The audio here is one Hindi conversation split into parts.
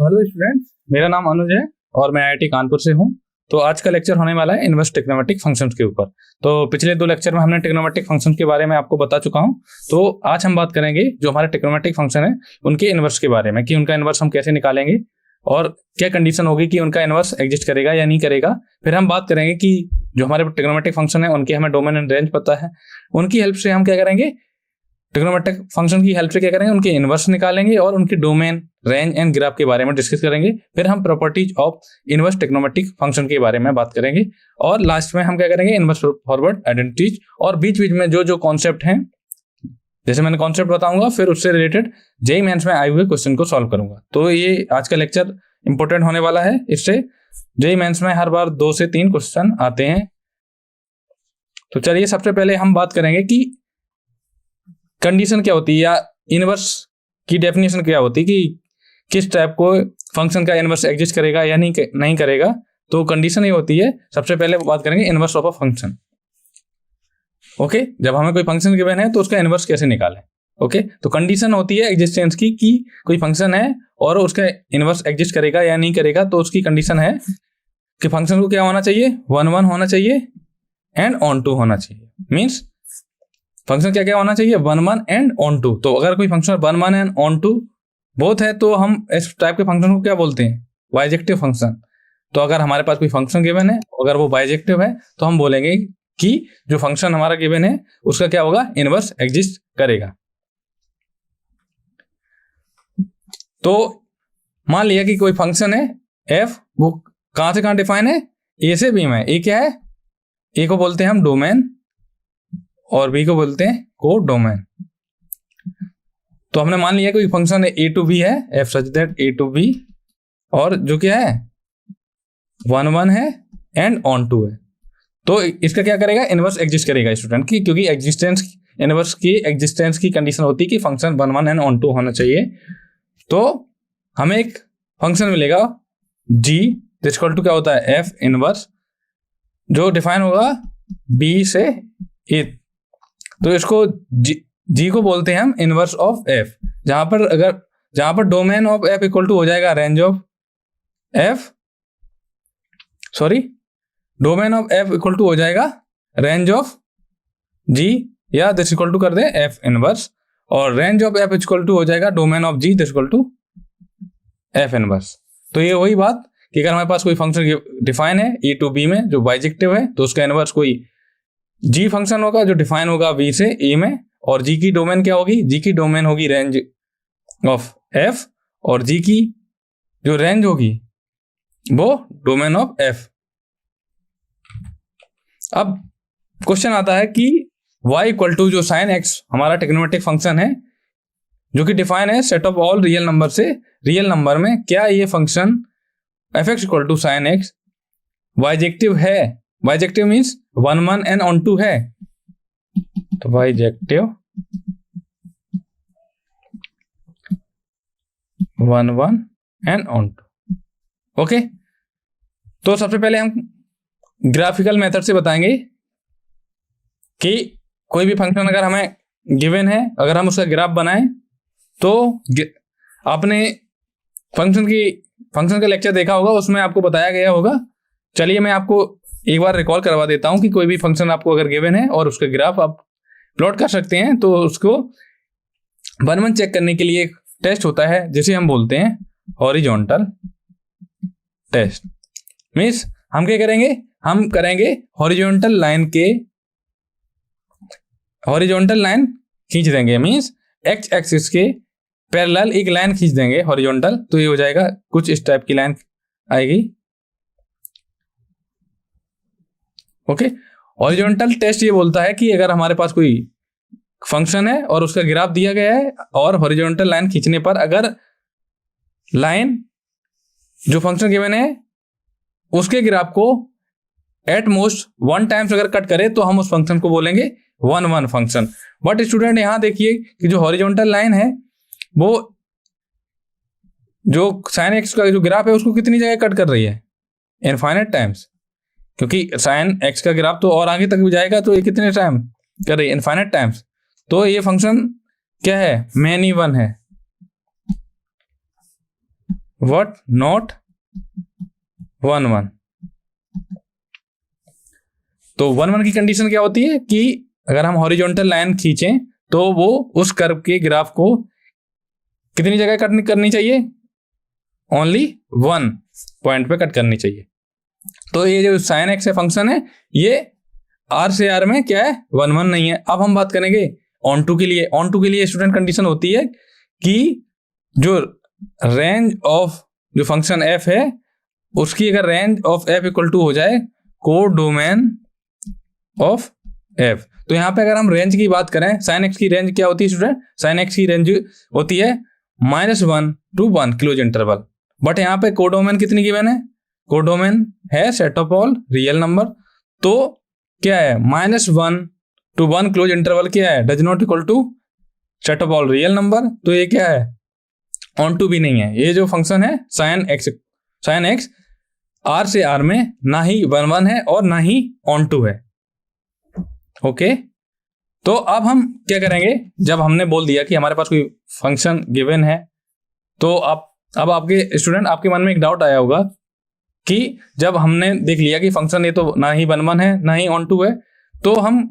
तो हेलो स्टूडेंट्स, मेरा नाम अनुज है और मैं आईआईटी कानपुर से हूँ। तो आज का लेक्चर होने वाला है इनवर्स ट्रिग्नोमेट्रिक फंक्शंस के ऊपर। तो पिछले 2 लेक्चर में हमने ट्रिग्नोमेट्रिक फंक्शन के बारे में आपको बता चुका हूँ। तो आज हम बात करेंगे जो हमारे ट्रिग्नोमेट्रिक फंक्शन है उनके इनवर्स के बारे में, कि उनका इनवर्स हम कैसे निकालेंगे और क्या कंडीशन होगी कि उनका इनवर्स एग्जिस्ट करेगा या नहीं करेगा। फिर हम बात करेंगे कि जो हमारे ट्रिग्नोमेट्रिक फंक्शन है उनके हमें डोमेन एंड रेंज पता है, उनकी हेल्प से हम क्या करेंगे, ट्रिग्नोमेट्रिक फंक्शन की हेल्प से क्या करेंगे, उनके इनवर्स निकालेंगे और उनके डोमेन, रेंज एंड ग्राफ के बारे में डिस्कस करेंगे। फिर हम properties of inverse trigonometric function के बारे में बात करेंगे और लास्ट में हम क्या करेंगे, इनवर्स फॉरवर्ड आइडेंटिटीज और बीच बीच में जो जो कॉन्सेप्ट हैं, जैसे मैंने कॉन्सेप्ट बताऊंगा फिर उससे रिलेटेड जेईई मेंस में आए हुए क्वेश्चन को सॉल्व करूंगा। तो ये आज का लेक्चर इंपॉर्टेंट होने वाला है। इससे जेईई मेंस में हर बार 2 से 3 क्वेश्चन आते हैं। तो चलिए सबसे पहले हम बात करेंगे कि कंडीशन क्या होती है या इनवर्स की डेफिनेशन क्या होती है, कि किस टाइप को फंक्शन का इनवर्स एग्जिस्ट करेगा या नहीं करेगा। तो कंडीशन ये होती है, सबसे पहले बात करेंगे inverse of a function. Okay, जब हमें कोई फंक्शन गिवन है तो उसका इनवर्स कैसे निकालें। ओके, तो कंडीशन होती है एग्जिस्टेंस की, कि कोई फंक्शन है और उसका इनवर्स एग्जिस्ट करेगा या नहीं करेगा। तो उसकी कंडीशन है कि फंक्शन को क्या होना चाहिए, 1 1 होना चाहिए एंड ऑन टू होना चाहिए। मीन्स फंक्शन क्या क्या होना चाहिए, 1 1 एंड ऑन टू। तो अगर कोई function 1 1 and onto both है तो हम इस टाइप के फंक्शन को क्या बोलते हैं, बाइजेक्टिव फंक्शन। तो अगर हमारे पास कोई फंक्शन गिवन है, अगर वो बाइजेक्टिव है तो हम बोलेंगे कि जो फंक्शन हमारा गिवन है उसका क्या होगा, इनवर्स एग्जिस्ट करेगा। तो मान लिया कि कोई फंक्शन है f, वो कहां से कहां डिफाइन है, a से b में। a क्या है, a को बोलते हैं हम डोमेन और b को बोलते हैं को डोमेन। तो हमने मान लिया कोई फंक्शन है a to b है, f such that a to b, और जो क्या है 1 1 है एंड ऑन टू है। तो इसका क्या करेगा, इनवर्स एग्जिस्ट करेगा स्टूडेंट की, क्योंकि एग्जिस्टेंस इनवर्स की एग्जिस्टेंस की कंडीशन होती है कि फंक्शन 1 1 एंड ऑन टू होना चाहिए। तो हमें एक फंक्शन मिलेगा g, इक्वल टू क्या होता है f इनवर्स, जो डिफाइन होगा b से a। तो इसको g को बोलते हैं हम इनवर्स ऑफ f, जहां पर domain of f equal to हो जाएगा range of f, domain of f equal to हो जाएगा रेंज ऑफ g, या दिस इक्वल टू कर दे f इनवर्स, और range of f equal to हो जाएगा domain of g, this equal to f inverse. तो ये वही बात कि अगर हमारे पास कोई फंक्शन डिफाइन है e to b में जो बाइजेक्टिव है, तो उसका इनवर्स कोई g फंक्शन होगा जो डिफाइन होगा b से a में, और g की डोमेन क्या होगी, g की डोमेन होगी रेंज ऑफ f, और g की जो रेंज होगी वो डोमेन ऑफ f। अब क्वेश्चन आता है कि y इक्वल टू जो साइन x हमारा ट्रिग्नोमेट्रिक फंक्शन है जो कि डिफाइन है set of all real number से, रियल नंबर में क्या ये function f(x) equal to sine x bijective है। Bijective means 1 1 and onto है, तो bijective 1 1 and on to. Okay, तो सबसे पहले हम ग्राफिकल मेथड से बताएंगे कि कोई भी फंक्शन अगर हमें गिवन है, अगर हम उसका ग्राफ बनाएं, तो आपने फंक्शन का लेक्चर देखा होगा, उसमें आपको बताया गया होगा। चलिए मैं आपको एक बार रिकॉल करवा देता हूं कि कोई भी फंक्शन आपको अगर गिवन है और उसका ग्राफ आप प्लॉट कर सकते हैं, तो उसको 1 1 चेक करने के लिए एक टेस्ट होता है जिसे हम बोलते हैं हॉरिजॉन्टल टेस्ट। मीन्स हम क्या करेंगे, हम करेंगे हॉरिजॉन्टल लाइन खींच देंगे। मीन्स एक्स एक्सिस के पैरेलल एक लाइन खींच देंगे हॉरिजॉन्टल, तो ये हो जाएगा कुछ इस टाइप की लाइन आएगी। ओके, हॉरिजॉन्टल टेस्ट ये बोलता है कि अगर हमारे पास कोई फंक्शन है और उसका ग्राफ दिया गया है और हॉरिजॉन्टल लाइन खींचने पर अगर लाइन जो फंक्शन गिवन है उसके ग्राफ को एट मोस्ट 1 टाइम्स अगर कट करे तो हम उस फंक्शन को बोलेंगे 1 1 फंक्शन। बट स्टूडेंट यहां देखिए कि जो हॉरिजॉन्टल लाइन है वो जो साइन एक्स का जो ग्राफ है उसको कितनी जगह कट कर रही है, इनफाइनाइट टाइम्स, क्योंकि साइन एक्स का ग्राफ तो और आगे तक भी जाएगा, तो ये कितने टाइम कर रही है, इनफाइनाइट टाइम्स। तो ये फंक्शन क्या है, मैनी वन है, व्हाट नॉट 1 1। तो 1 1 की कंडीशन क्या होती है कि अगर हम हॉरिजॉन्टल लाइन खींचें तो वो उस कर्व के ग्राफ को कितनी जगह कट करनी चाहिए, ओनली 1 पॉइंट पे कट करनी चाहिए। तो ये जो साइन एक्स फंक्शन है ये आर से आर में क्या है 1 1 नहीं है। अब हम बात करेंगे ऑन टू के लिए। ऑन टू के लिए स्टूडेंट कंडीशन होती है कि जो रेंज ऑफ जो फंक्शन एफ है उसकी अगर range of f equal to हो जाए कोडोमेन ऑफ एफ। तो यहाँ पे अगर हम रेंज की बात करें, साइन एक्स की रेंज क्या होती है स्टूडेंट, साइन एक्स की रेंज होती है -1 to 1 क्लोज इंटरवल। बट यहाँ पे कोडोमेन कितनी गिवन है, कोडोमेन है set of all real number. तो क्या है -1 to 1 क्लोज इंटरवल क्या है, does not equal to set of all real number. तो ये क्या है, ऑन टू भी नहीं है। ये जो फंक्शन है साइन एक्स आर से आर में ना ही 1 1 है और ना ही ऑन टू है। ओके तो अब हम क्या करेंगे, जब हमने बोल दिया कि हमारे पास कोई फंक्शन गिवन है तो अब आपके स्टूडेंट आपके मन में एक डाउट आया होगा कि जब हमने देख लिया कि फंक्शन ये तो ना ही 1 1 है ना ही ऑन टू है, तो हम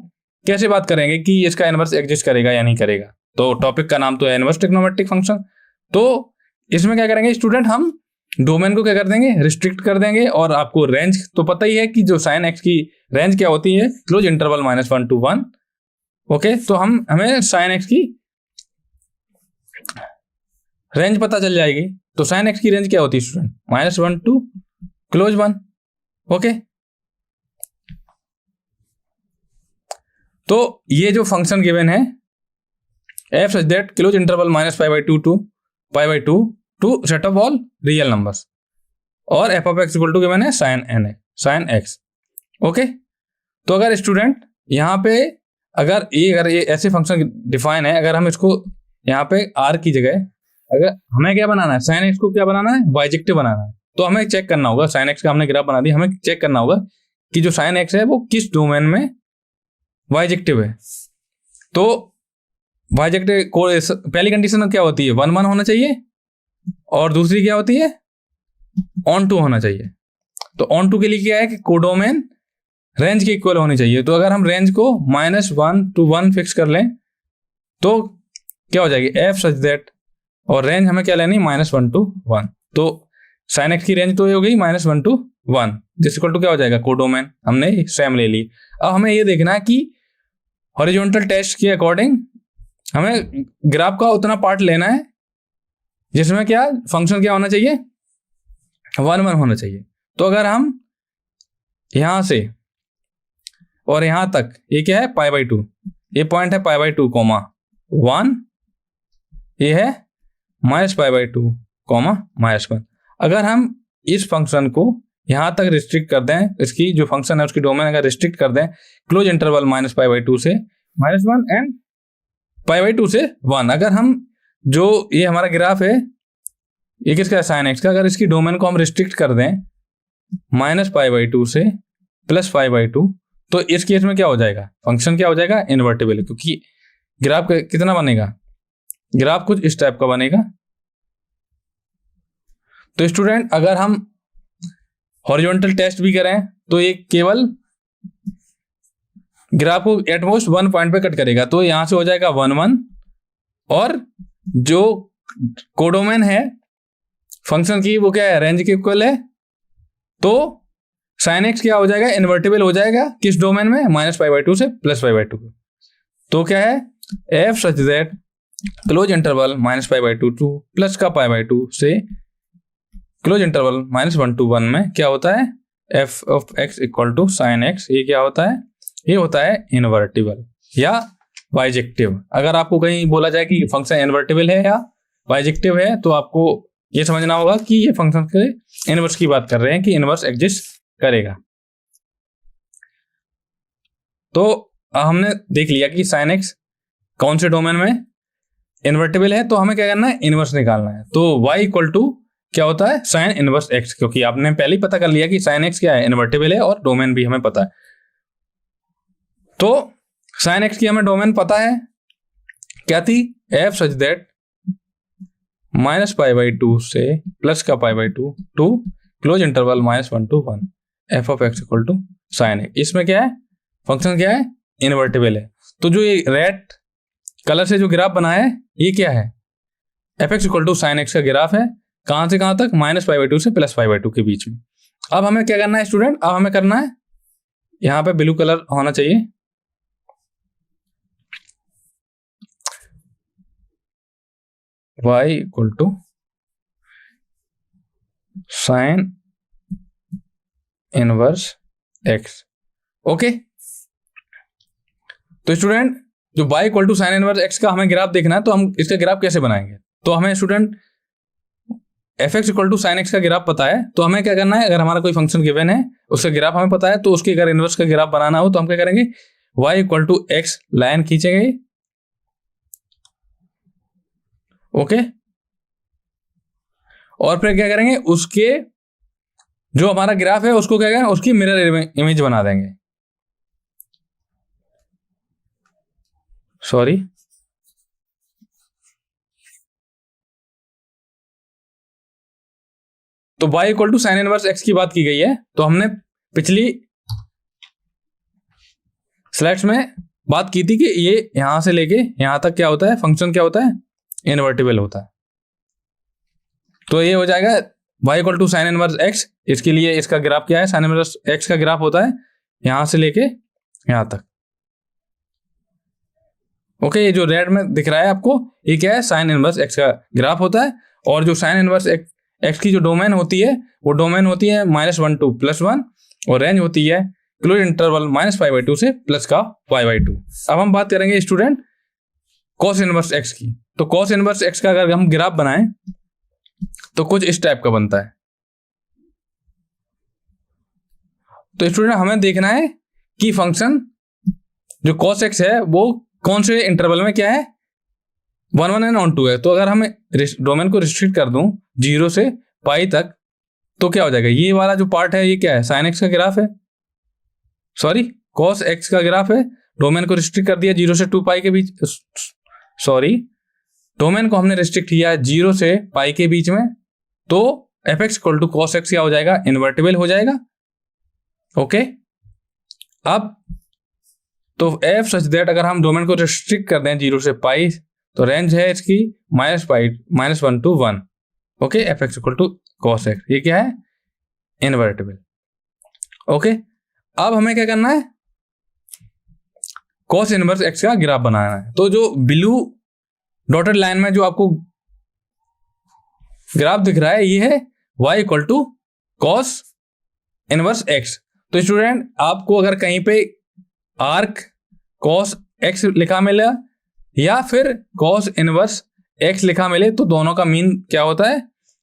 कैसे बात करेंगे कि इसका इनवर्स एग्जिस्ट करेगा या नहीं करेगा। तो टॉपिक का नाम तो है इनवर्स ट्रिग्नोमेट्रिक फंक्शन। तो इसमें क्या करेंगे स्टूडेंट, हम डोमेन को क्या कर देंगे, रिस्ट्रिक्ट कर देंगे। और आपको रेंज तो पता ही है कि जो साइन एक्स की रेंज क्या होती है, क्लोज इंटरवल -1 to 1। ओके तो हमें साइन एक्स की रेंज पता चल जाएगी। तो साइन एक्स की रेंज क्या होती है स्टूडेंट, -1 to क्लोज 1। ओके तो ये जो फंक्शन गिवन है F such that close interval -π/2 to π/2 to set of all real numbers, और F of x equal to given है साइन एक्स। ओके तो अगर स्टूडेंट यहाँ पे अगर ये ऐसे फंक्शन डिफाइन है, अगर हम इसको यहाँ पे आर की जगह अगर हमें क्या बनाना है, साइन एक्स को क्या बनाना है, बाइजेक्टिव बनाना है। तो हमें चेक करना होगा, साइन एक्स का हमने ग्राफ बना दिया, हमें चेक करना होगा कि जो साइन एक्स है वो किस डोमेन में बाइजेक्टिव है। तो बाइजेक्टिव को पहली कंडीशन क्या होती है, 1 1 होना चाहिए, और दूसरी क्या होती है, ऑन टू होना चाहिए। तो ऑन टू के लिए क्या है कि कोडोमेन रेंज के इक्वल होनी चाहिए। तो अगर हम रेंज को -1 to 1 फिक्स कर लें तो क्या हो जाएगी, एफ सच दैट, और रेंज हमें क्या लेनी, -1 to 1। तो साइन एक्स की रेंज तो ये हो गई -1 to 1, जिस इक्वल टू क्या हो जाएगा, कोडोमेन हमने सेम ले ली। अब हमें ये देखना है कि हॉरिजॉन्टल टेस्ट के अकॉर्डिंग हमें ग्राफ का उतना पार्ट लेना है जिसमें क्या फंक्शन क्या होना चाहिए, 1 1 होना चाहिए। तो अगर हम यहां से और यहां तक ये क्या है π/2, ये पॉइंट है π/2 1, ये है -π/2 -1। अगर हम इस फंक्शन को यहां तक रिस्ट्रिक्ट कर दें, इसकी जो फंक्शन है उसकी डोमेन अगर रिस्ट्रिक्ट कर दें क्लोज इंटरवल -π/2 से -1 एंड π/2 से 1, अगर हम जो ये हमारा ग्राफ है ये किसका है, साइन एक्स का, अगर इसकी डोमेन को हम रिस्ट्रिक्ट कर दें -π/2 से +π/2, तो इस केस में क्या हो जाएगा, फंक्शन क्या हो जाएगा, इन्वर्टिबल, क्योंकि ग्राफ कितना बनेगा, ग्राफ कुछ इस टाइप का बनेगा। तो स्टूडेंट अगर हम हॉरिजॉन्टल टेस्ट भी करें तो ये केवल ग्राफ को एटमोस्ट 1 पॉइंट पे कट करेगा। तो यहां से हो जाएगा 1 1, और जो कोडोमेन है फंक्शन की वो क्या है, रेंज के इक्वल है। तो साइन एक्स क्या हो जाएगा, इन्वर्टिबल हो जाएगा किस डोमेन में, -π/2 से +π/2। तो क्या है, F such that close interval -π/2 to plus का π/2 से क्लोज इंटरवल -1 to 1 में क्या होता है, f of x equal to sine x. ये क्या होता है, ये होता है इन्वर्टिबल या बाइजेक्टिव। अगर आपको कहीं बोला जाए कि फंक्शन इन्वर्टिबल है या बाइजेक्टिव है तो आपको ये समझना होगा कि ये फंक्शन के इनवर्स की बात कर रहे हैं, कि इनवर्स एग्जिस्ट करेगा। तो हमने देख लिया कि साइन एक्स कौन से डोमेन में इन्वर्टिबल है, तो हमें क्या करना है, इनवर्स निकालना है। तो y इक्वल टू क्या होता है, साइन इनवर्स एक्स, क्योंकि आपने पहले ही पता कर लिया कि साइन एक्स क्या है, इन्वर्टिबल है, और डोमेन भी हमें पता है। तो साइन एक्स की हमें डोमेन पता है, क्या थी, एफ सच दैट -π/2 से प्लस का π/2 to close interval -1 to 1 f of x equal to sine X. इसमें क्या है, फंक्शन क्या है, इन्वर्टिबल है। तो जो ये रेड कलर से जो ग्राफ बना है ये क्या है, f(x equal to sine x का ग्राफ है। कहां से कहां तक, -π/2 से +π/2 के बीच में। अब हमें क्या करना है स्टूडेंट, अब हमें करना है, यहां पे ब्लू कलर होना चाहिए, y equal to sine inverse x। Okay, तो स्टूडेंट जो y equal to sine inverse x का हमें ग्राफ देखना है, तो हम इसका ग्राफ कैसे बनाएंगे। तो हमें student f(x equal to sine x का ग्राफ पता है, तो हमें क्या करना है, अगर हमारा कोई फंक्शन गिवन है उसका ग्राफ हमें पता है, तो उसके अगर इनवर्स का ग्राफ बनाना हो तो हम क्या करेंगे, y equal to x line खींचेंगे। ओके, और फिर क्या करेंगे, उसके जो हमारा ग्राफ है उसको क्या करेंगे, उसकी मिरर इमेज बना देंगे। सॉरी, तो y equal to sine inverse x की बात की गई है। तो हमने पिछली स्लाइड्स में बात की थी कि ये यहां से लेके यहां तक क्या होता है, फंक्शन क्या होता है, इन्वर्टिबल होता है। तो ये हो जाएगा y equal to sine inverse x। इसके लिए इसका ग्राफ क्या है, साइन इनवर्स x का ग्राफ होता है यहां से लेके यहां तक। ओके, ये जो रेड में दिख रहा है आपको, ये क्या है, साइन इनवर्स x का ग्राफ होता है। और जो साइन इनवर्स x की जो डोमेन होती है, वो डोमेन होती है -1 to +1, और रेंज होती है क्लोज इंटरवल -π/2 से प्लस का π/2। अब हम बात करेंगे स्टूडेंट कॉस इनवर्स x की। तो कॉस इनवर्स x का अगर हम ग्राफ बनाएं तो कुछ इस टाइप का बनता है। तो स्टूडेंट हमें देखना है कि फंक्शन जो cos x है वो कौन से इंटरवल में क्या है, 1 1 एंड 2 है। तो अगर हम डोमेन को रिस्ट्रिक्ट कर दूं 0 से पाई तक, तो क्या हो जाएगा, ये वाला जो पार्ट है ये क्या है, साइन एक्स का ग्राफ है, सॉरी cos x का ग्राफ है। डोमेन को रिस्ट्रिक्ट कर दिया 0 से 2 पाई के बीच, सॉरी डोमेन को हमने रिस्ट्रिक्ट किया 0 से पाई के बीच में, तो f(x equal to cos x क्या हो जाएगा, इन्वर्टिबल हो जाएगा। ओके, अब तो f सच दैट अगर हम डोमेन को रिस्ट्रिक्ट कर दें 0 से पाई, तो रेंज है इसकी -1 to 1। Okay, f(x equal to cos x, ये क्या है, इन्वर्टिबल। ओके, अब हमें क्या करना है, cos इनवर्स x का ग्राफ बनाना है। तो जो ब्लू डॉटेड लाइन में जो आपको ग्राफ दिख रहा है, ये है y equal to cos inverse x। तो स्टूडेंट आपको अगर कहीं पे आर्क cos x लिखा मिले या फिर cos इनवर्स x लिखा मिले, तो दोनों का मीन क्या होता है,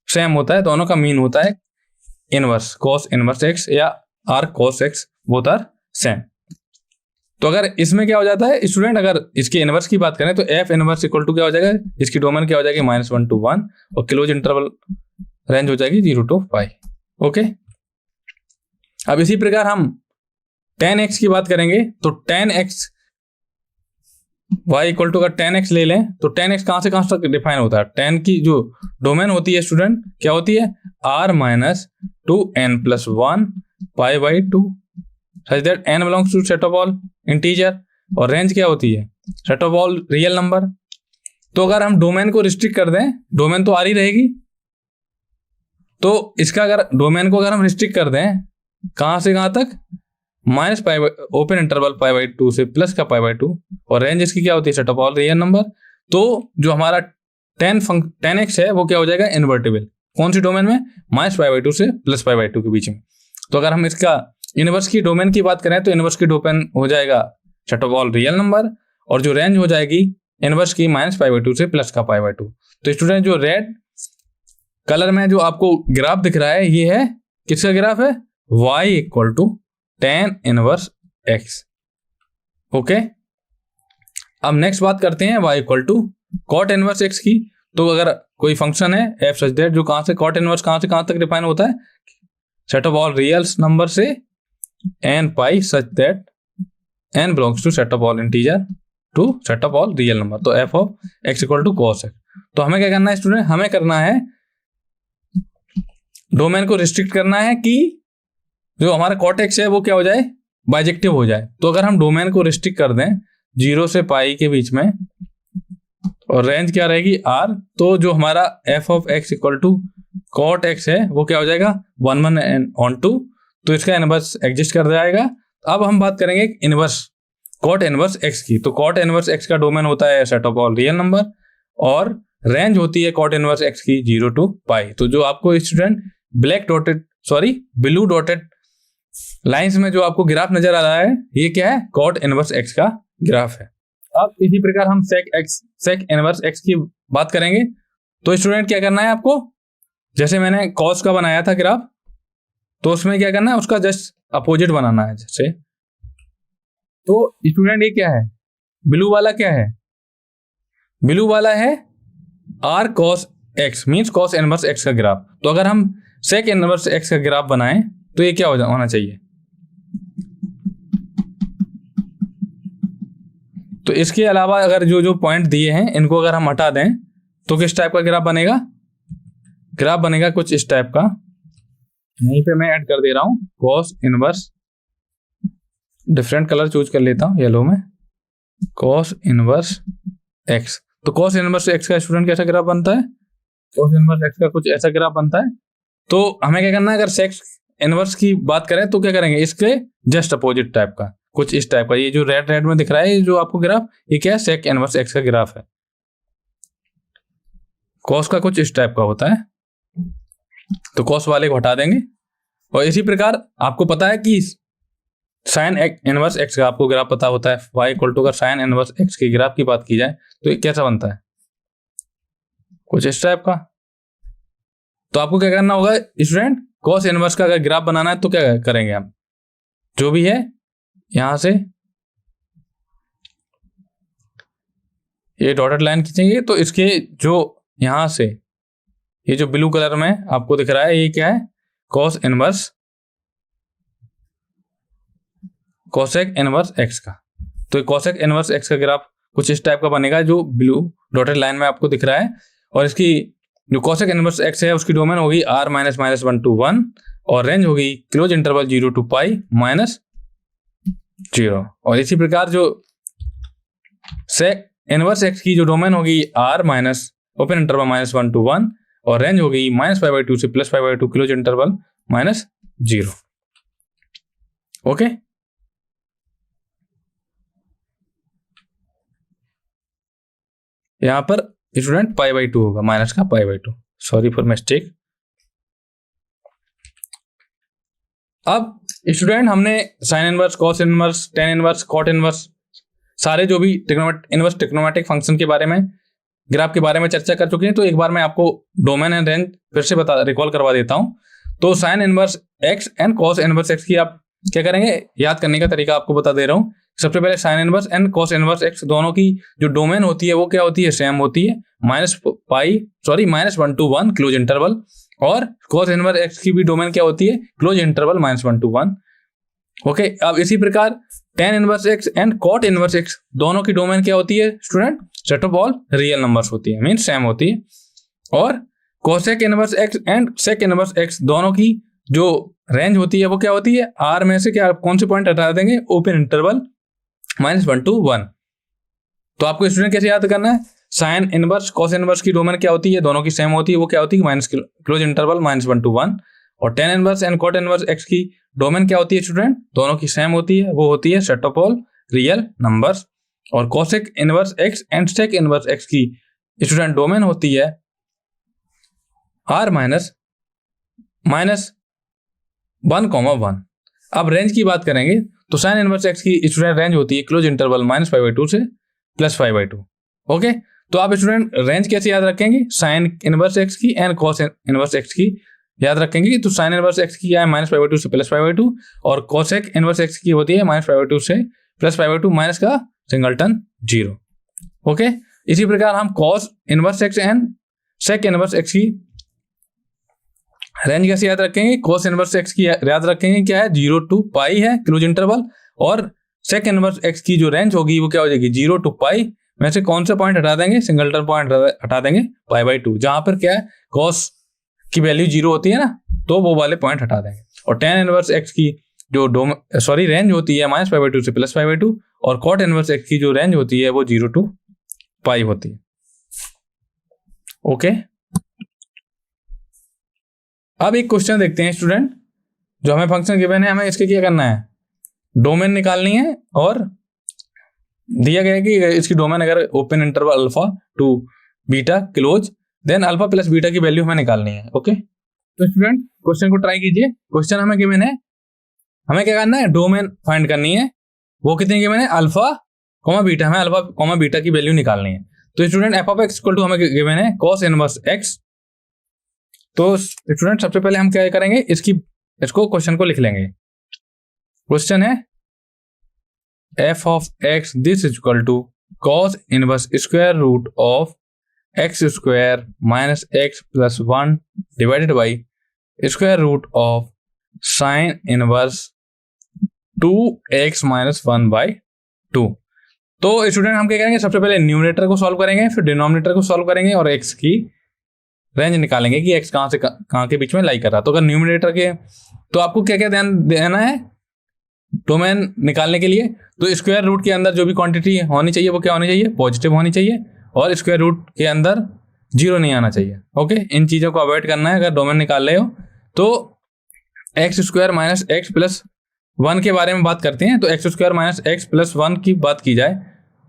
सेम होता है। दोनों का मीन होता है इनवर्स, cos इनवर्स x या arc cos x, both are same. तो अगर इसमें क्या हो जाता है स्टूडेंट, अगर इसके इनवर्स की बात करें तो f इनवर्स इक्वल टू क्या हो जाएगा, इसकी डोमेन क्या हो जाएगी, -1 to 1, और क्लोज इंटरवल रेंज हो जाएगी 0 to पाई। ओके, अब इसी प्रकार हम tan x की बात करेंगे। तो tan x y equal to, अगर tan x ले लें तो tan x कहां से कहां तक डिफाइन होता है, tan की जो डोमेन होती है स्टूडेंट क्या होती है, r-2n+1 π/2 such that n belongs to set of all integer, और रेंज क्या होती है, set of all real number. तो अगर हम डोमेन को रिस्ट्रिक्ट कर दें, डोमेन तो आ रही रहेगी, तो इसका अगर डोमेन को अगर हम रिस्ट्रिक्ट कर दें कहां से कहां तक, -π ओपन इंटरवल π/2 से प्लस का π/2, और रेंज इसकी क्या होती है, set of all real number. तो जो हमारा tan x है वो क्या हो जाएगा, इन्वर्टिबल। कौन सी डोमेन में, -π/2 से +π/2 के बीच में। तो अगर हम इसका इनवर्स की डोमेन की बात करें तो इनवर्स की डोमेन हो जाएगा set of all real number, और जो रेंज हो जाएगी इनवर्स की -π/2 से प्लस का π/2। तो स्टूडेंट जो रेड कलर में जो आपको ग्राफ दिख रहा है, ये है किसका ग्राफ है, y equal to tan inverse x। Okay, अब नेक्स्ट बात करते हैं y equal to cot inverse x की। तो अगर कोई फंक्शन है f सच दैट जो कहां से cot इनवर्स कहां से कहां तक डिफाइन होता है, set of all real number से n pi such that n belongs to set of all integer to set of all real number. तो f of x equal to cos x। तो हमें क्या करना है स्टूडेंट, हमें करना है डोमेन को रिस्ट्रिक्ट करना है कि जो हमारा कॉट एक्स है वो क्या हो जाए, बाइजेक्टिव हो जाए। तो अगर हम डोमेन को रिस्ट्रिक्ट कर दें 0 से पाई के बीच में और रेंज क्या रहेगी r, तो जो हमारा f of x equal to cot x है वो क्या हो जाएगा 1 1 एंड ऑन 2, तो इसका इनवर्स एग्जिस्ट कर जाएगा। अब हम बात करेंगे इनवर्स कॉट इनवर्स x की। तो कॉट इनवर्स x का डोमेन होता है set of all real number और रेंज होती है कॉट इनवर्स x की 0 टू पाई। तो जो आपको स्टूडेंट ब्लू डॉटेड लाइंस में जो आपको ग्राफ नजर आ रहा है ये क्या है, कॉट इनवर्स x का ग्राफ है। अब इसी प्रकार हम सेक इनवर्स x की बात करेंगे। तो स्टूडेंट क्या करना है आपको, जैसे मैंने कॉस का बनाया था ग्राफ, तो उसमें क्या करना है उसका जस्ट अपोजिट बनाना है। जैसे तो स्टूडेंट ये क्या है, ब्लू वाला क्या है, ब्लू वाला है r cos x means cos inverse x का ग्राफ। तो अगर हम सेक इनवर्स x का ग्राफ बनाएं तो ये क्या होना चाहिए, तो इसके अलावा अगर जो जो पॉइंट दिए हैं इनको अगर हम हटा दें तो किस टाइप का ग्राफ बनेगा, ग्राफ बनेगा कुछ इस टाइप का। यहीं पे मैं ऐड कर दे रहा हूं cos inverse, different colour choose कर लेता हूं येलो में, cos इनवर्स x। तो cos इनवर्स x का स्टूडेंट कैसा ग्राफ बनता है, cos इनवर्स x का कुछ ऐसा ग्राफ बनता है। तो हमें क्या करना है, अगर सेक इनवर्स की बात करें तो क्या करेंगे, इसके जस्ट अपोजिट टाइप का कुछ इस टाइप का। ये जो रेड में दिख रहा है ये जो आपको ग्राफ, ये क्या है, सेक इनवर्स x का ग्राफ है। cos का कुछ इस टाइप का होता है, तो cos वाले को हटा देंगे। और इसी प्रकार आपको पता है कि साइन इनवर्स x का आपको ग्राफ पता होता है, y इक्वल टू अगर साइन इनवर्स x के ग्राफ की बात की जाए तो ये कैसा बनता है, कुछ इस टाइप का। तो आपको क्या करना होगा स्टूडेंट, cos इनवर्स का अगर ग्राफ बनाना है तो क्या करेंगे हम, जो भी है यहां से ये डॉटेड लाइन खींचेंगे, तो इसके जो यहां से ये जो ब्लू कलर में आपको दिख रहा है ये क्या है, cos inverse cosec inverse x का। तो कोसेक इनवर्स x का ग्राफ कुछ इस टाइप का बनेगा जो ब्लू डॉटेड लाइन में आपको दिख रहा है। और इसकी जो कोसेक इनवर्स x है उसकी डोमेन होगी r माइनस माइनस 1 to 1 और रेंज होगी close interval 0 to pi minus 0। और इसी प्रकार जो सेक इनवर्स x की जो डोमेन होगी r minus open interval minus 1 to 1 और रेंज होगी माइनस पाई बाई 2 से plus pi by 2 close interval minus 0। Okay, यहां पर स्टूडेंट पाई बाई 2 होगा, माइनस का pi by 2, sorry for mistake. अब स्टूडेंट हमने sine inverse, cos inverse, tan inverse, cot inverse, सारे जो भी इनवर्स ट्रिग्नोमेट्रिक फंक्शन के बारे में, ग्राफ के बारे में चर्चा कर चुके हैं। तो एक बार मैं आपको डोमेन एंड रेंज फिर से रिकॉल करवा देता हूं। तो sine inverse x and cos inverse x की आप क्या करेंगे, याद करने का तरीका आपको बता दे रहा हूं। सबसे पहले sine inverse and cos inverse x दोनों की जो डोमेन होती है वो क्या होती है, सेम होती है, माइनस 1 to 1 क्लोज इंटरवल। और कॉस इनवर्स एक्स की भी डोमेन क्या होती है, क्लोज इंटरवल -1 to 1। ओके, अब इसी प्रकार tan inverse x and cot inverse x दोनों की डोमेन क्या होती है student, set of all real numbers होती है, मींस सेम होती है। और cosec inverse x and sec inverse x दोनों की जो रेंज होती है वो क्या होती है, आर में से क्या कौन से पॉइंट हटा देंगे, ओपन इंटरवल -1 to 1। तो आपको स्टूडेंट कैसे याद करना है, साइन इनवर्स कॉस इनवर्स की डोमेन क्या होती है, दोनों की सेम होती है, वो क्या होती है, माइनस क्लोज इंटरवल -1 to 1। और tan inverse and cot inverse x की डोमेन क्या होती है स्टूडेंट, दोनों की सेम होती है, वो होती है set of all real numbers. और cosec inverse x and sec inverse x की स्टूडेंट डोमेन होती है r माइनस 1, अब रेंज की बात करेंगे तो साइन इनवर्स एक्स की स्टूडेंट रेंज होती है क्लोज इंटरवल -5/2 से +5/2। ओके, तो आप स्टूडेंट रेंज कैसे याद रखेंगे, साइन इनवर्स एक्स की एंड कॉस इनवर्स एक्स की याद रखेंगे। तो साइन इनवर्स एक्स की है -5/2 से +5/2 और कोसेक इनवर्स एक्स की होती है -5/2 से +5/2 माइनस का सिंगलटन 0। ओके, इसी प्रकार हम cos inverse x and sec inverse x की रेंज कैसे याद रखेंगे, कॉस इनवर्स एक्स की याद रखेंगे क्या है, 0 to पाई है क्लोज इंटरवल। और सेक इनवर्स एक्स की जो रेंज होगी वो क्या हो जाएगी, 0 to पाई में से कौन सा पॉइंट हटा देंगे, सिंगलटन पॉइंट हटा देंगे π/2, जहां पर क्या है cos की वैल्यू 0 होती है ना, तो वो वाले पॉइंट हटा देंगे। और tan इनवर्स x की जो रेंज होती है -π/2 से +π/2, और cot इनवर्स x की जो रेंज होती है वो 0 to π होती है। ओके, अब एक क्वेश्चन देखते हैं स्टूडेंट, जो हमें फंक्शन गिवन है, हमें इसके क्या करना है, डोमेन निकालनी है, और दिया गया है कि इसकी डोमेन अगर open interval alpha to beta close, then alpha plus beta की वैल्यू हमें निकालनी है। ओके, तो स्टूडेंट क्वेश्चन को ट्राई कीजिए। क्वेश्चन हमें गिवन है, हमें क्या करना है, डोमेन फाइंड करनी है, वो कितनी गिवन है, अल्फा कॉमा बीटा, हमें अल्फा कॉमा बीटा की वैल्यू निकालनी है। तो student f of x equal to हमें गिवन है cos इनवर्स एक्स। तो स्टूडेंट सबसे पहले हम क्या करेंगे, इसको क्वेश्चन को लिख लेंगे। क्वेश्चन है f of x this equal to cos inverse square root of x square minus x plus 1 divided by square root of sine inverse 2x minus 1/2। तो स्टूडेंट हम क्या करेंगे, सबसे पहले न्यूमरेटर को सॉल्व करेंगे, फिर डिनोमिनेटर को सॉल्व करेंगे, और x की रेंज निकालेंगे कि x कहां से कहां के बीच में लाई कर रहा है। तो अगर न्यूमरेटर के, तो आपको क्या क्या ध्यान देना है डोमेन निकालने के लिए, तो स्क्वायर रूट के अंदर जो भी क्वांटिटी होनी चाहिए वो क्या होनी चाहिए, पॉजिटिव होनी चाहिए, और स्क्वायर रूट के अंदर 0 नहीं आना चाहिए। ओके, इन चीज़ों को अवॉइड करना है अगर डोमेन निकाल रहे हो। तो x square minus x plus 1 के बारे में बात करते हैं। तो x square minus x plus 1 की बात की जाए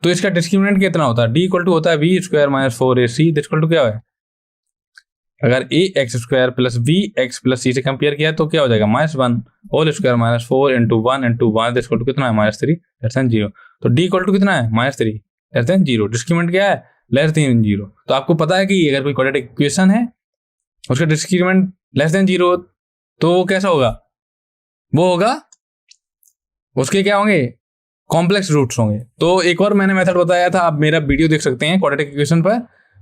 तो इसका डिस्क्रिमिनेंट कितना होता है, डी इक्वल टू होता है B square minus 4ac equal to क्या है, अगर A X square plus B X plus C से कंपेयर किया तो क्या हो जाएगा, -1 whole square minus 4 into 1 equal to कितना है, -3 0। तो डी इक्वल टू कितना है, -3 0। डिस्क्रिमिनेंट क्या है, <0। तो आपको पता है कि अगर कोई क्वाड्रेटिक इक्वेशन है उसका डिस्क्रिमिनेंट <0 तो वो कैसा होगा, वो होगा, उसके क्या होंगे, कॉम्प्लेक्स रूट्स होंगे। तो एक और मैंने मेथड बताया था, आप मेरा वीडियो देख सकते हैं क्वाड्रेटिक इक्वेशन पर।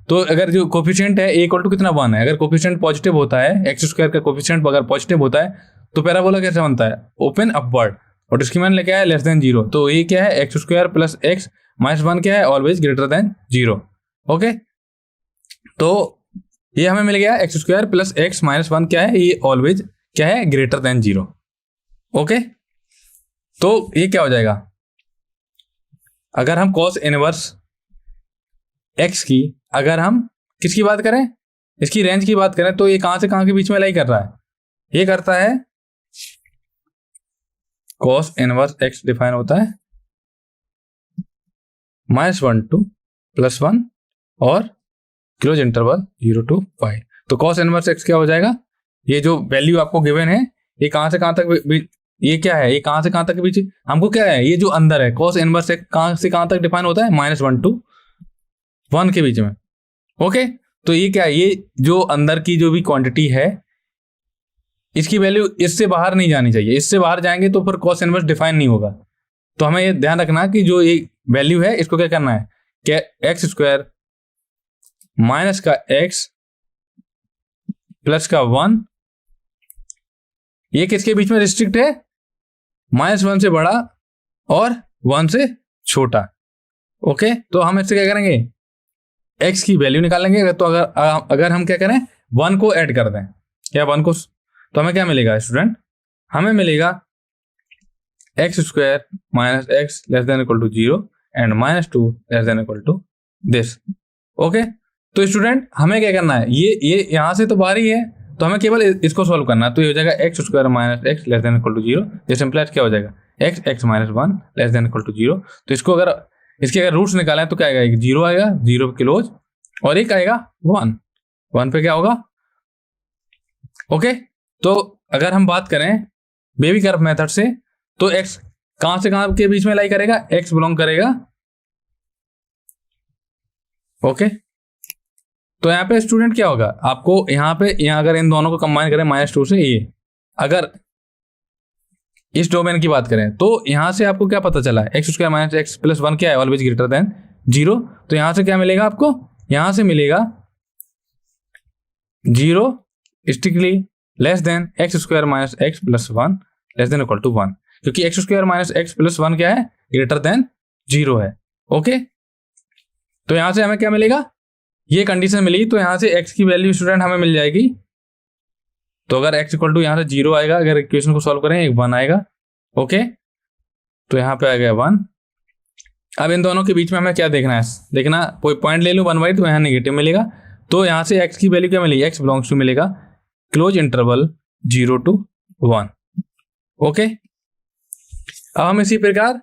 तो अगर जो कोफिशिएंट है ए इक्वल टू कितना 1 है, अगर कोफिशिएंट पॉजिटिव होता है, एक्स स्क्वायर का कोफिशिएंट अगर पॉजिटिव होता है तो पैराबोला कैसे बनता है, ओपन अपवर्ड, और डिस्क्रिमिनेंट लेके आया <0। तो ये क्या है, x square plus x minus 1 क्या है, ऑलवेज ग्रेटर देन 0। ओके, तो ये हमें मिल गया x square plus x minus 1 क्या है, ये ऑलवेज क्या है, ग्रेटर देन 0। ओके, तो ये क्या हो जाएगा, अगर हम cos इनवर्स x की, अगर हम किसकी बात करें, इसकी रेंज की बात करें, तो ये कहां से कहां के बीच में लाई कर रहा है, ये करता है cos इनवर्स x डिफाइन होता है -1 to +1 और क्लोज इंटरवल 0 to π। तो cos इनवर्स x क्या हो जाएगा, ये जो वैल्यू आपको गिवन है, ये कहां से कहां तक, ये क्या है, ये कहां से कहां तक के बीच, हमको क्या है, ये जो अंदर है cos इनवर्स x कहां से कहां तक डिफाइन होता है, -1 to 1 के बीच में। ओके, तो ये क्या है, ये जो अंदर की जो भी क्वांटिटी है इसकी वैल्यू इससे बाहर नहीं जानी चाहिए, इससे बाहर जाएंगे तो फिर cos इनवर्स डिफाइन नहीं होगा। तो हमें ये ध्यान रखना कि जो ये वैल्यू है इसको क्या करना है, क्या एक्स स्क्वायर माइनस का एक्स प्लस का 1, ये किसके बीच में रिस्ट्रिक्ट है, -1 से बड़ा और 1 से छोटा। ओके, तो हम इससे क्या करेंगे, x की वैल्यू निकालेंगे। तो अगर हम क्या करें, 1 को ऐड कर दें, या 1 को, तो हमें क्या मिलेगा स्टूडेंट, हमें मिलेगा x square minus x less than equal to 0 and -2 less than equal to this. Okay, तो स्टूडेंट हमें क्या करना है, ये यहां से तो बाहर ही है, तो हमें केवल इसको सॉल्व करना है। तो ये हो जाएगा x square minus x less than equal to 0। This implies क्या हो जाएगा, x minus 1 less than equal to 0। तो इसको अगर इसके अगर रूट्स निकालें तो क्या आएगा, एक 0 आएगा, 0 क्लोज, और एक आएगा 1 पे क्या होगा। ओके, तो अगर हम बात करें बेबी कर्व मेथड से, तो x कहां से कहां के बीच में लाई करेगा, x बिलोंग करेगा। ओके, तो यहाँ पे स्टूडेंट क्या होगा, आपको यहाँ अगर इन दोनों को कंबाइन करें -2 से, ये अगर इस डोमेन की बात करें तो यहां से आपको क्या पता चला है, x square minus x plus 1 क्या है, ऑलवेज ग्रेटर देन 0। तो यहां से क्या मिलेगा आपको, यहां से मिलेगा 0 strictly less than x square minus x plus 1 less than equal to 1, क्योंकि x square minus x plus 1 क्या है, ग्रेटर देन 0 है। ओके, तो यहाँ से हमें क्या मिलेगा, ये कंडीशन मिलेगी, तो यहाँ से x की वैल्यू स्टूडेंट हमें मिल जाएगी। तो अगर x इक्वल टू यहाँ से 0 आएगा, अगर इक्वेशन को सॉल्व करें 1 आएगा। ओके, तो यहाँ पे आ गया 1। अब इन दोनों के बीच में हमें क्या देखना है, देखना कोई पॉइंट ले लूँ 1/2, यहाँ नेगेटिव मिलेगा। तो यहाँ से x की वैल्यू क्या मिलेगी, x बिलोंग्स टू मिलेगा क्लोज इंटरवल 0 to 1। ओके, अब हम इसी प्रकार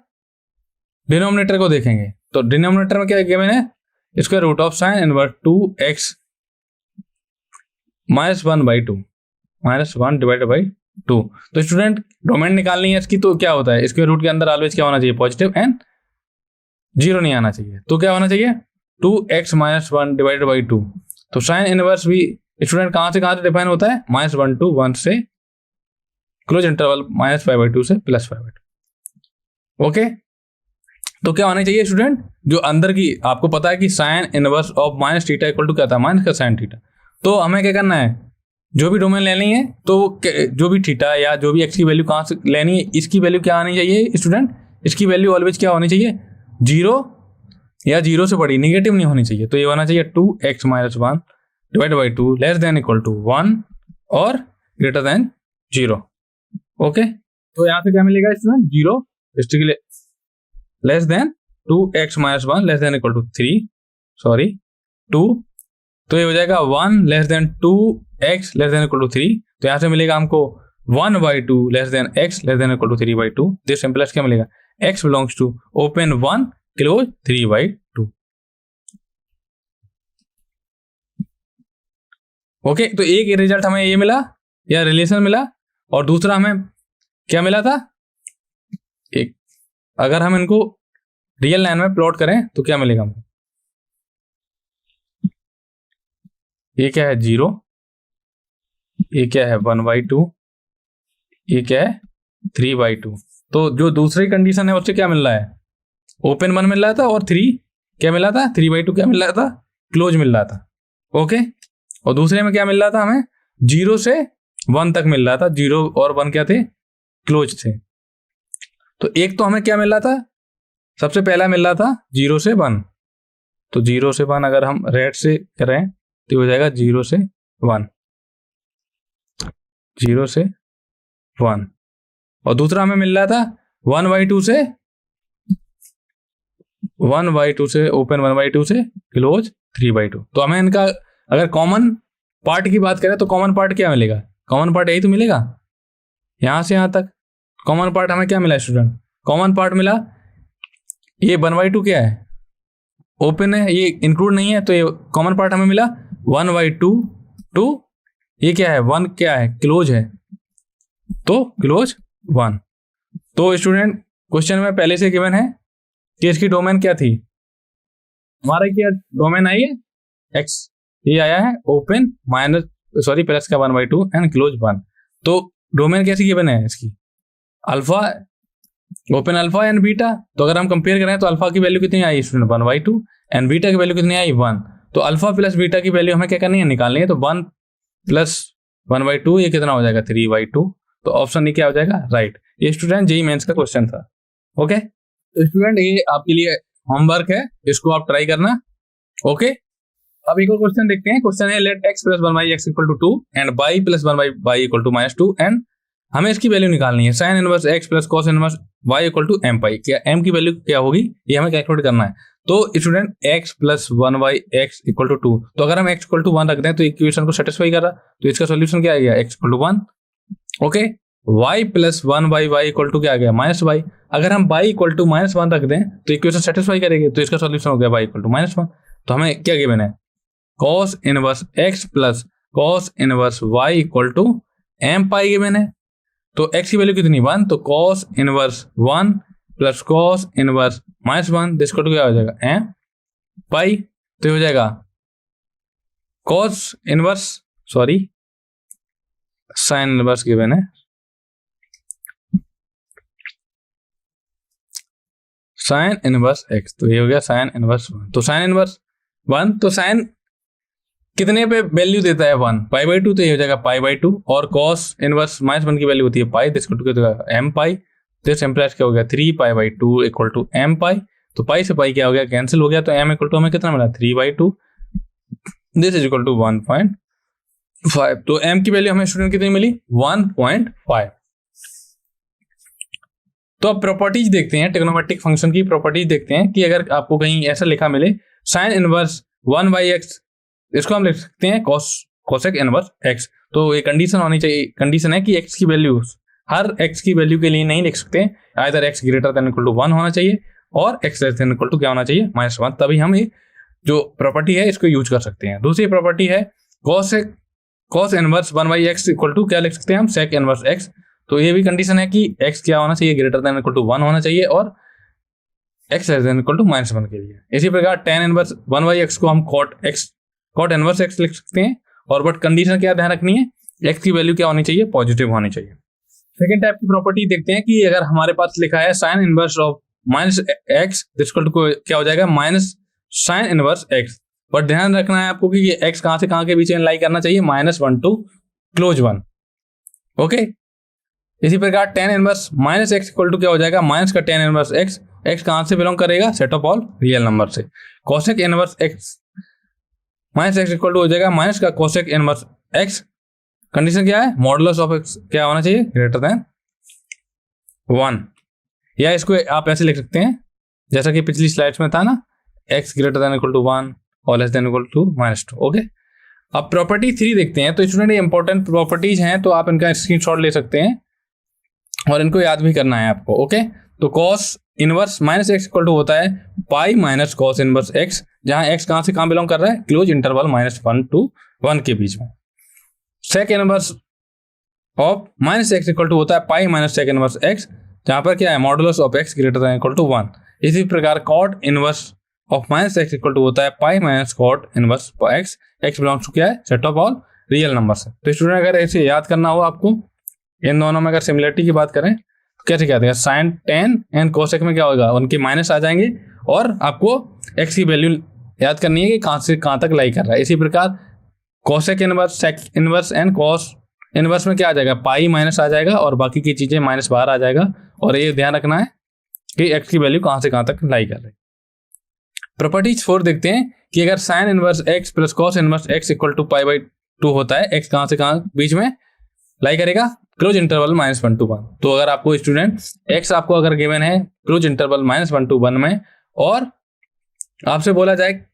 डिनोमिनेटर को देखेंगे। तो डिनोमिनेटर में क्या गिवन है, square root of sine inverse 2x -1/2 -1 divided by 2। तो स्टूडेंट डोमेन निकालनी है इसकी, तो क्या होता है, स्क्वायर रूट के अंदर ऑलवेज क्या होना चाहिए, पॉजिटिव एंड 0 नहीं आना चाहिए। तो क्या होना चाहिए, 2x -1 डिवाइडेड बाई 2। तो साइन इनवर्स भी स्टूडेंट कहाँ से डिफाइन होता है, -1 to 1 से, क्लोज इंटरवल -5/2 से +5/2। ओके, तो क्या होना चाहिए स्टूडेंट, जो अंदर की आपको पता है कि sine inverse of minus theta equal to क्या था, माइनस का साइन थीटा। तो हमें क्या करना है, जो भी डोमेन लेनी है, तो जो भी थीटा या जो भी एक्स की वैल्यू कहाँ से लेनी है, इसकी वैल्यू क्या आनी चाहिए स्टूडेंट, इसकी वैल्यू ऑलवेज क्या होनी चाहिए, 0 या 0 से बड़ी, नेगेटिव नहीं होनी चाहिए। तो ये होना चाहिए 2x -1 divided by 2 less than equal to 1 और ग्रेटर देन 0। ओके, तो यहाँ से क्या मिलेगा student, 0 less than 2x -1 less than equal to 2। तो ये हो जाएगा 1 less than 2x less than equal to 3। तो यहाँ से मिलेगा हमको 1/2 less than x less than equal to 3/2। This simplest क्या मिलेगा, x belongs to open 1 close 3/2। Okay, तो एक रिजल्ट हमें ये मिला या रिलेशन मिला, और दूसरा हमें क्या मिला था, एक अगर हम इनको रियल लाइन में प्लॉट करें तो क्या मिलेगा हमको, ये क्या है 0, ये क्या है 1/2, ये क्या है 3/2। तो जो दूसरी कंडीशन है उससे क्या मिल रहा है, ओपन 1 मिल रहा था, और 3 क्या मिल रहा था, 3/2 क्या मिल रहा था, क्लोज मिल रहा था। ओके, और दूसरे में क्या मिल रहा था हमें, 0 से 1 तक मिल रहा था, 0 और 1 क्या थे, क्लोज थे। तो एक तो हमें क्या मिल रहा था, सबसे पहला मिल रहा था 0 से 1। तो 0 से 1 अगर हम रेड से करें तो हो जाएगा 0 से 1, 0 से 1। और दूसरा हमें मिल रहा था 1/2 से ओपन 1/2 से क्लोज 3/2। तो हमें इनका अगर कॉमन पार्ट की बात करें तो कॉमन पार्ट क्या मिलेगा, कॉमन पार्ट यही तो मिलेगा, यहां से यहां तक कॉमन पार्ट हमें क्या मिला स्टूडेंट, कॉमन पार्ट मिला, ये 1/2 क्या है, ओपन है, ये इंक्लूड नहीं है, तो ये कॉमन पार्ट हमें मिला 1/2 टू ये क्या है, 1 क्या है, क्लोज है, तो क्लोज 1। तो स्टूडेंट क्वेश्चन में पहले से गिवन है कि इसकी डोमेन क्या थी, हमारा क्या डोमेन आई है x, ये आया है ओपन प्लस का 1/2 एंड क्लोज 1। तो डोमेन कैसी गिवन है इसकी, alpha, open alpha and beta. तो अगर हम कंपेयर करें तो अल्फा की वैल्यू कितनी आई स्टूडेंट, 1/2 एंड बीटा की वैल्यू कितनी आई 1। तो अल्फा प्लस बीटा की वैल्यू हमें क्या करनी है, निकालनी है। तो 1 प्लस 1/2 ये कितना हो जाएगा 3/2। तो ऑप्शन ये क्या हो जाएगा, राइट। ये स्टूडेंट जेईई मेंस का क्वेश्चन था। ओके, तो स्टूडेंट ये आपके लिए होमवर्क है, इसको आप ट्राई करना। ओके, अब एक और क्वेश्चन देखते हैं। क्वेश्चन है let x + 1/x = 2 and y + 1/y = -2 and हमें इसकी वैल्यू निकालनी है। Sine inverse x + cos inverse y = m pi. क्या m की वैल्यू क्या होगी ये हमें कैलकुलेट करना है। तो स्टूडेंट x + 1/x = 2, तो अगर हम x = 1 रख दें तो इक्वेशन को सेटिस्फाई कर रहा, तो इसका सोल्यूशन क्या आ गया, x = 1। ओके, y + 1/y = क्या आ गया, -y। अगर हम y = -1 रख दें तो इक्वेशन सेटिस्फाई करेगी, तो इसका सोल्यूशन हो गया y = -1। तो हमें क्या गिवन है, cos inverse x + cos inverse y = m पाई गिवन है। तो x की वैल्यू कितनी 1, तो cos inverse 1 + cos inverse -1 this क्या हो जाएगा m पाई। तो हो जाएगा साइन इनवर्स गिवन है, साइन इनवर्स x, तो ये हो गया साइन इनवर्स 1। तो साइन इनवर्स 1, तो साइन कितने पे वैल्यू देता है 1, π/2, तो ये हो जाएगा π/2। और cos इनवर्स -1 की वैल्यू होती है pi, this m pi. This implies क्या हो गया 3π/2 = m पाई। तो पाई से पाई क्या हो गया, कैंसिल हो गया। तो m इक्वल टू हमें कितना मिला, 3/2, दिस इज इक्वल टू 1.5। तो m की वैल्यू हमें स्टूडेंट कितनी मिली, 1.5। तो अब प्रॉपर्टीज देखते हैं, ट्रिग्नोमेट्रिक फंक्शन की प्रॉपर्टीज देखते हैं कि अगर आपको कहीं ऐसा लिखा मिले साइन इनवर्स 1/x, इसको हम लिख सकते हैं कोसेक इनवर्स x। तो ये कंडीशन होनी चाहिए, कंडीशन है कि x की वैल्यू हर x की वैल्यू के लिए नहीं लिख सकते, either x greater than equal to 1 होना चाहिए और x less than equal to क्या होना चाहिए, -1, तभी हम ये जो प्रॉपर्टी है इसको यूज कर सकते हैं। दूसरी प्रॉपर्टी है cos inverse 1/x equal to क्या लिख सकते हैं हम, sec इनवर्स x। तो ये भी कंडीशन है कि x क्या होना चाहिए, ग्रेटर देन इक्वल टू 1 होना चाहिए और x less than equal to -1 के लिए। इसी प्रकार tan इनवर्स 1/x को हम cot इनवर्स x लिख सकते हैं, और बट कंडीशन क्या ध्यान रखनी है, x की वैल्यू क्या होनी चाहिए, पॉजिटिव होनी चाहिए। सेकेंड टाइप की प्रॉपर्टी देखते हैं कि अगर हमारे पास लिखा है sine inverse of -x equal to क्या हो जाएगा, minus sine inverse x। But ध्यान रखना है आपको कि ये x कहां से कहां के बीच में लाई करना चाहिए, -1 टू +1। ओके, इसी प्रकार tan inverse -x equal to क्या हो जाएगा, माइनस का tan इनवर्स x कहां से बिलोंग करेगा, set of all real number से। Cosec inverse x -x equal to हो जाएगा माइनस का कोसेक इनवर्स x। कंडीशन क्या है, मॉडुलस ऑफ x क्या होना चाहिए, ग्रेटर देन 1। या इसको आप ऐसे लिख सकते हैं जैसा कि पिछली स्लाइड्स में था ना, x greater than equal to 1 और less than equal to -2। Okay, अब प्रॉपर्टी 3 देखते हैं। तो स्टूडेंट ये इंपॉर्टेंट प्रॉपर्टीज हैं, तो आप इनका स्क्रीनशॉट ले सकते हैं और इनको याद भी करना है आपको। ओके, तो cos inverse -x equal to होता है pi minus cos inverse x, जहां x कहां से कहां बिलोंग कर रहा है, क्लोज इंटरवल -1 टू 1 के बीच में। Sec inverse of -x equal to होता है pi minus sec inverse x, जहां पर क्या है, modulus of x greater than equal to 1। इसी प्रकार cot inverse of -x equal to होता है pi minus cot inverse x belongs to क्या है, set of all real numbers. तो स्टूडेंट अगर ऐसे याद करना हो आपको, इन दोनों में अगर सिमिलरिटी की बात करें तो कैसे क्या देगा, साइन tan एंड कोसेक में क्या होगा, उनके माइनस आ जाएंगे और आपको x की वैल्यू याद करनी है कि कहां से कहां तक लाई कर रहा है। इसी प्रकार cosec inverse, sec inverse and cos inverse में क्या आ जाएगा, पाई माइनस आ जाएगा और बाकी की चीजें माइनस बाहर आ जाएगा। और ये ध्यान रखना है कि x की वैल्यू कहां से कहां तक लाई कर रही है। प्रॉपर्टीज 4 देखते हैं कि अगर sine inverse x plus cos inverse x equal to π/2 होता है, x कहां से कहां बीच में लाई करेगा, क्लोज इंटरवल -1 टू 1। तो अगर आपको स्टूडेंट x आपको अगर गिवन है क्लोज इंटरवल -1 टू 1 में, और आपसे बोला जाए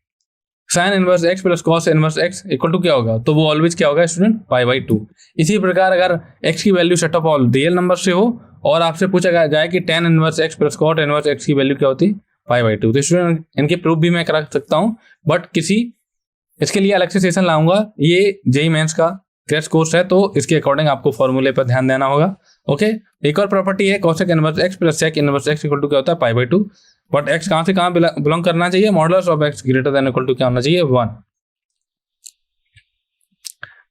sine inverse x plus cos inverse x equal to क्या होगा, तो वो ऑलवेज क्या होगा स्टूडेंट, π/2। इसी प्रकार अगर x की value set of all real number से हो और आपसे पूछा जाए कि tan inverse x plus cot inverse x की वैल्यू क्या होती है, π/2। तो स्टूडेंट इनके प्रूफ भी मैं करा सकता हूँ, बट इसके लिए अलग से सेशन लाऊंगा। ये जेईई मेंस का क्रैश कोर्स है, तो इसके अकॉर्डिंग आपको फॉर्मूले पर ध्यान देना होगा। ओके, एक और प्रॉपर्टी है cosec inverse x plus sec inverse x equal to क्या होता है, π/2। बट x कहां से कहां बिलोंग करना चाहिए, modulus of x greater than equal to क्या होना चाहिए, 1।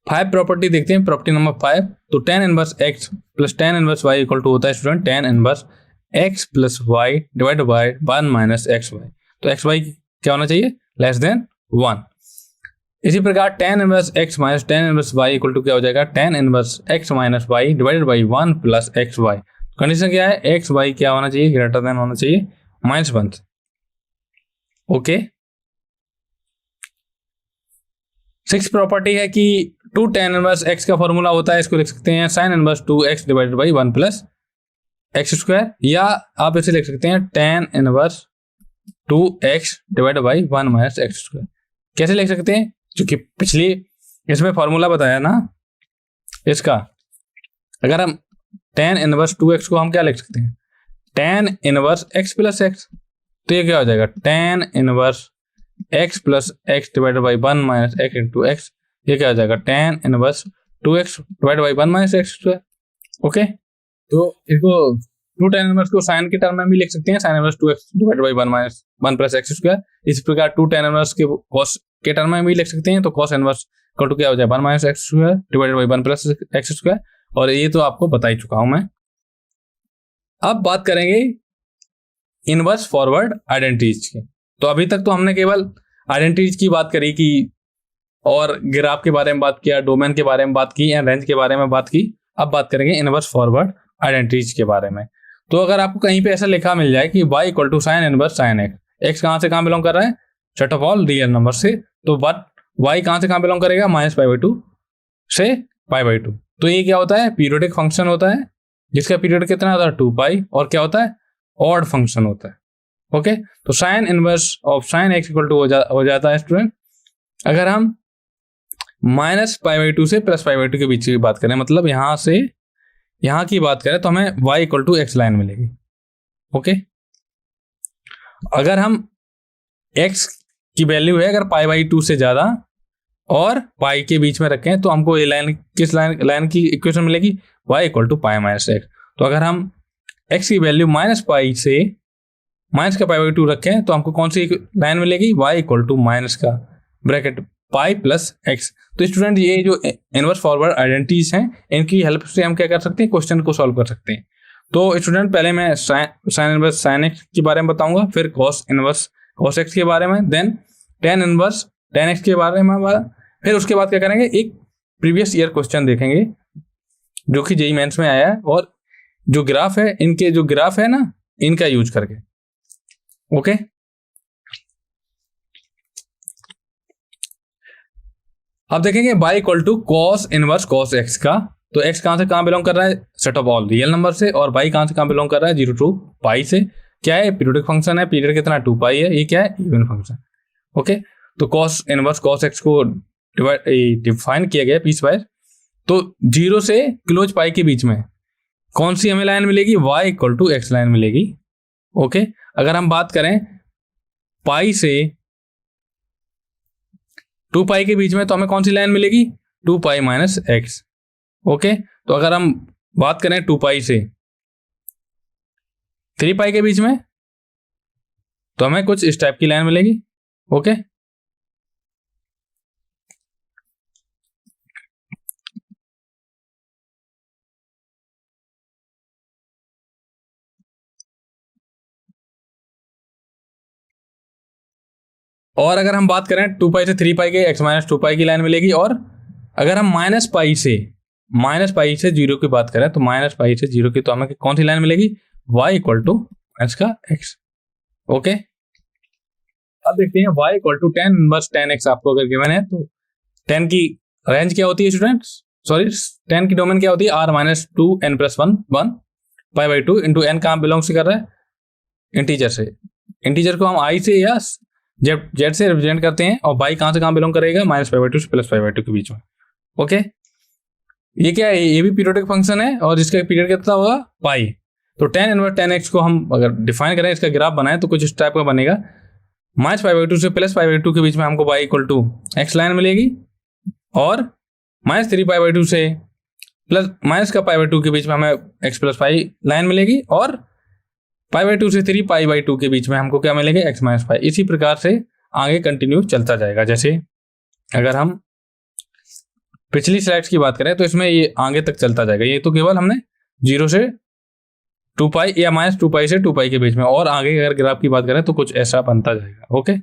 5 प्रॉपर्टी देखते हैं, प्रॉपर्टी नंबर 5। तो tan inverse x plus tan inverse y equal to होता है student tan inverse x plus y divide by 1 minus xy। तो xy क्या होना चाहिए, लेस देन 1। इसी प्रकार tan inverse x minus tan inverse y equal to क्या हो जाएगा, tan inverse x minus y divided by 1 plus xy। Condition क्या है, xy क्या होना चाहिए, ग्रेटर देन होना चाहिए -1। ओके, 6 प्रॉपर्टी है कि 2 tan इनवर्स x का फॉर्मूला होता है, इसको लिख सकते हैं sin inverse 2x divided by 1 plus x square, या आप इसे लिख सकते हैं tan inverse 2x divided by 1 minus x square. कैसे लिख सकते हैं, क्योंकि पिछली इसमें फॉर्मूला बताया ना इसका, अगर हम tan इनवर्स 2x को हम क्या लिख सकते हैं, tan inverse x plus x। तो ये क्या हो जाएगा, tan inverse x plus x divided by 1 minus x into x। ये क्या हो जाएगा, tan inverse 2x divided by 1 minus x square. Okay, तो इसको 2 tan इनवर्स को साइन के टर्म में भी लिख सकते हैं, sin inverse 2x divided by 1 minus 1 plus x square. इसी प्रकार 2 tan इनवर्स के cos के टर्म में भी लिख सकते हैं, तो cos इनवर्स इक्वल टू क्या हो जाए, 1 minus x square divided by 1 plus x square. और ये तो आपको बता ही चुका हूं मैं। अब बात करेंगे इनवर्स फॉरवर्ड आइडेंटिटीज की। तो अभी तक तो हमने केवल आइडेंटिटीज की बात करी कि, और ग्राफ के बारे में बात किया, डोमेन के बारे में बात की, एंड रेंज के बारे में बात की। अब बात करेंगे इनवर्स फॉरवर्ड आइडेंटिटीज के बारे में। तो अगर आपको कहीं पे ऐसा लिखा मिल जाए कि y equal to sine inverse sine x, x कहाँ से कहाँ बिलोंग कर रहा है, set of all real number से, तो बट y कहाँ से कहाँ बिलोंग करेगा, -π/2 से π/2। तो ये क्या होता है, पीरियोडिक फंक्शन होता है जिसका पीरियड कितना होता है 2π, और क्या होता है, ऑड फंक्शन होता है। ओके, तो sine inverse of sine x equal to हो जाता है स्टूडेंट, अगर हम -π/2 से +π/2 के बीच की बात करें, मतलब यहां से यहां की बात करें तो हमें y equal to x line मिलेगी। ओके, अगर हम x की वैल्यू है अगर π/2 से ज्यादा और पाई के बीच में रखें तो हमको ये लाइन किस लाइन की इक्वेशन मिलेगी, y इक्वल टू π-x। तो अगर हम x की वैल्यू -π से माइनस का π/2 रखें तो हमको कौन सी लाइन मिलेगी, y इक्वल टू माइनस का ब्रैकेट पाई प्लस एक्स। तो स्टूडेंट ये जो इनवर्स फॉरवर्ड आइडेंटिटीज हैं इनकी हेल्प से हम क्या कर सकते हैं, क्वेश्चन को सॉल्व कर सकते हैं। तो स्टूडेंट पहले मैं साइन इनवर्स साइन एक्स के बारे में बताऊंगा, फिर कॉस इनवर्स कॉस एक्स के बारे में, then tan inverse tan x के बारे में, फिर उसके बाद क्या करेंगे, एक प्रीवियस ईयर क्वेश्चन देखेंगे जो कि जेईई मेंस में आया है, और जो ग्राफ है इनके जो ग्राफ है ना इनका यूज करके। ओके, अब देखेंगे y equal to cos inverse cos x का। तो x कहां से कहां बिलोंग कर रहा है, set of all real number से, और y कहां से कहां बिलोंग कर रहा है, 0 टू पाई से। क्या है, पीरियोडिक फंक्शन है, पीरियड कितना 2π है, ये क्या है, इवन फंक्शन। ओके, तो कॉस इनवर्स कॉस एक्स को डिफाइन किया गया पीस वाइज। तो 0 से क्लोज पाई के बीच में कौन सी हमें लाइन मिलेगी, y equal to x line मिलेगी। ओके, अगर हम बात करें पाई से 2π के बीच में तो हमें कौन सी लाइन मिलेगी, 2π माइनस एक्स। ओके, तो अगर हम बात करें 2π से 3π के बीच में तो हमें कुछ इस टाइप की लाइन मिलेगी। ओके, और अगर हम बात करें 2π से 3π के x माइनस 2π की लाइन मिलेगी। और अगर हम -π से 0 की बात करें तो -π से 0 की तो हमें कौन सी लाइन मिलेगी, y इक्वल टू माइनस का x। ओके, अब देखते हैं y equal to tan inverse tan x आपको अगर गिवन है तो 10 की रेंज क्या होती है स्टूडेंट्स, सॉरी 10 की डोमेन क्या होती है, r-2n+1 π/2 इंटू n कहाँ बिलोंग्स कर रहा है, इंटीजर से। इंटीजर को हम i से या जेड से रिप्रेजेंट करते हैं, और y कहाँ से कहाँ बिलोंग करेगा, -π/2 से +π/2 के बीच में। ओके, ये क्या है, ये भी पीरियोडिक फंक्शन है और इसका पीरियड कितना होगा, पाई। तो टेन इनवर्स टेन एक्स को हम अगर डिफाइन करें, इसका ग्राफ बनाए तो कुछ इस टाइप का बनेगा, -π/2 से +π/2 के बीच में हमको y equal to x line मिलेगी, और -3π/2 से माइनस का π/2 के बीच में हमें x + π लाइन मिलेगी, और π/2 से 3π/2 के बीच में हमको क्या मिलेगा, x - π। इसी प्रकार से आगे कंटिन्यू चलता जाएगा। जैसे अगर हम पिछली स्लाइड्स की बात करें तो इसमें ये आगे तक चलता जाएगा। ये तो केवल हमने 0 से 2π या -2π से 2π के बीच में, और आगे अगर ग्राफ की बात करें तो कुछ ऐसा बनता जाएगा। ओके।